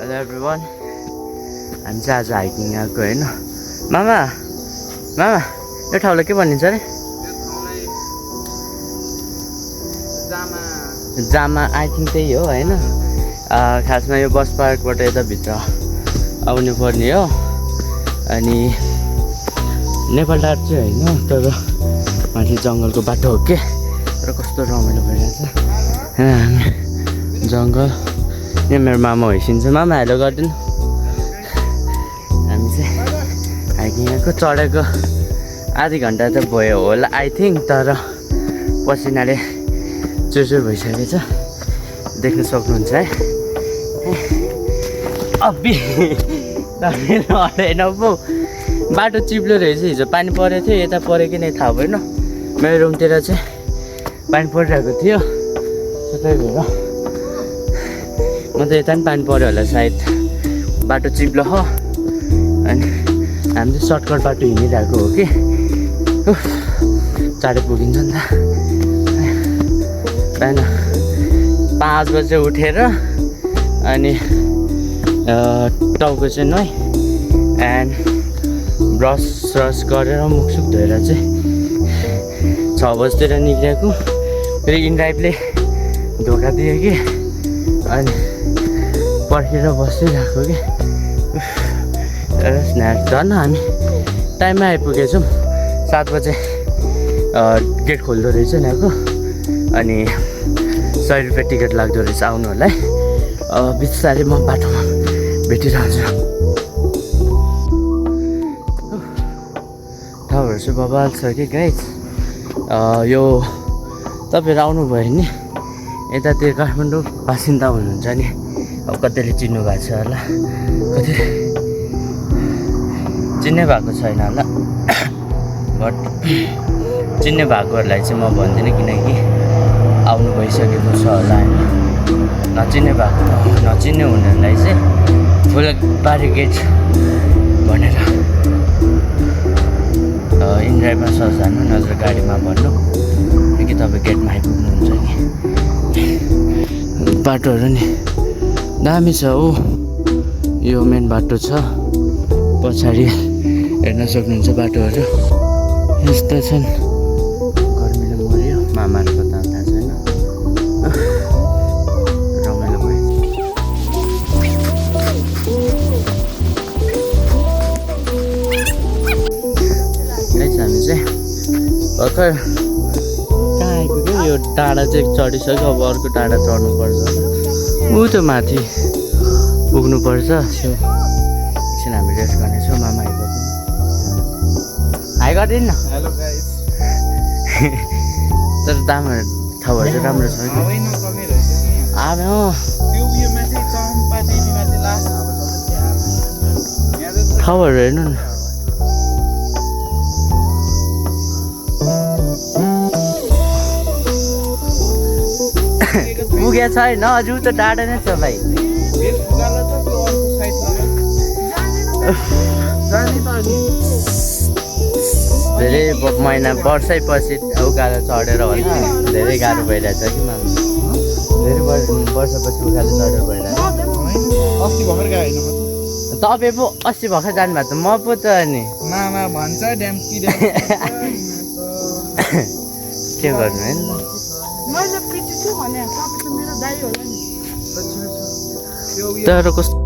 Hello everyone. हामी चाहिँ आज हाइकिङ आएको होइन मामा यो ठाउँलाई के भनिन्छ अरे जामा आई थिङ्क त्यही हो होइन खासमा यो बस पार्कबाट यता भित्र आउनु पर्ने हो अनि नेपाल टार चाहिँ होइन तर माथि जङ्गलको बाटो हो के तर कस्तो रमाइलो भइरहेछ होइन हामी जङ्गल यहाँ मेरो मामा होइसिन्छ मामा हेलो गरिदिनु हामी चाहिँ हाइकिङ आएको चढेको आधी घन्टा त भयो होला आई थिङ्क तर पसिनाले चुरचुर भइसकेको छ देख्न सक्नुहुन्छ है अब्बी अडेन पो बाटो चिप्लो रहेछ हिजो पानी परेको थियो यता पऱ्यो कि नै थाहा भएन मेरो रुमतिर चाहिँ पानी परिरहेको थियो त्यही भएर म त यता पनि पानी पऱ्यो होला सायद बाटो चिप्लो हो अनि हामी चाहिँ सर्टकट बाटो हिँडिरहेको हो कि चाँडै पुगिन्छ नि त बिहान 5 बजे उठेर अनि टाउको चाहिँ नुहाइ एन्ड ब्रस गरेर मुखसुख धोएर चाहिँ 6 बजीतिर निक्लेको फेरि इनड्राइभले धोका दियो कि अनि पर्खेर बसिरहेको कि स्न्याक्स झन् हामी टाइममा आइपुगेछौँ 7 बजे गेट खोल्दो रहेछ यहाँको अनि 100 रुपियाँ टिकट लाग्दो रहेछ आउनु होला है बिस्तारै म बाटोमा भेटिरहन्छु ठाउँहरू चाहिँ बबाल छ कि गाइज यो तपाईँहरू आउनुभयो नि यतातिर काठमाडौँ बासिन्दा हुनुहुन्छ नि अब कतिले चिन्नु भएको छ होला कतिले चिन्ने भएको छैन होला बट चिन्ने भएकोहरूलाई चाहिँ म भन्दिनँ किनकि आउनु भइसकेको छ होला होइन नचिन्ने हुनेहरूलाई चाहिँ फुलबारी गेट भनेर इनड्राइभमा सज जानु नत्र गाडीमा भन्नु कि तपाईँ गेटमा आइपुग्नुहुन्छ कि बाटोहरू नि दामी छ हो यो मेन बाटो छ पछाडि हेर्न सक्नुहुन्छ बाटोहरू यस्ता छन् गर्मीले मऱ्यो मामाहरूको त थाहा छैन रमाइलो भयो हामी चाहिँ भर्खर कहाँ आइपुग्यो यो टाढा चाहिँ चढिसक्यो अब अर्को टाढा चढ्नुपर्छ ऊ त्यो माथि पुग्नुपर्छ सो एकछिन हामी रेस्ट गर्नेछौँ मामा हाई गरिदिनु न हेलो गाइस तर दामहरू ठाउँहरू चाहिँ राम्रो छ ठाउँहरू हेर्नु न पुगेको छैन अझै त टाढा नै छ भाइ धेरै महिना वर्षैपछि उकालो चढेर होला धेरै गाह्रो भइरहेछ कि मामा धेरै वर्षपछि उकालो चढेर भइरहेछ तपाईँ पो 80 भर्खर जानुभएको त म पो त नि मामा भन्छ के गर्नु है तर कस्तो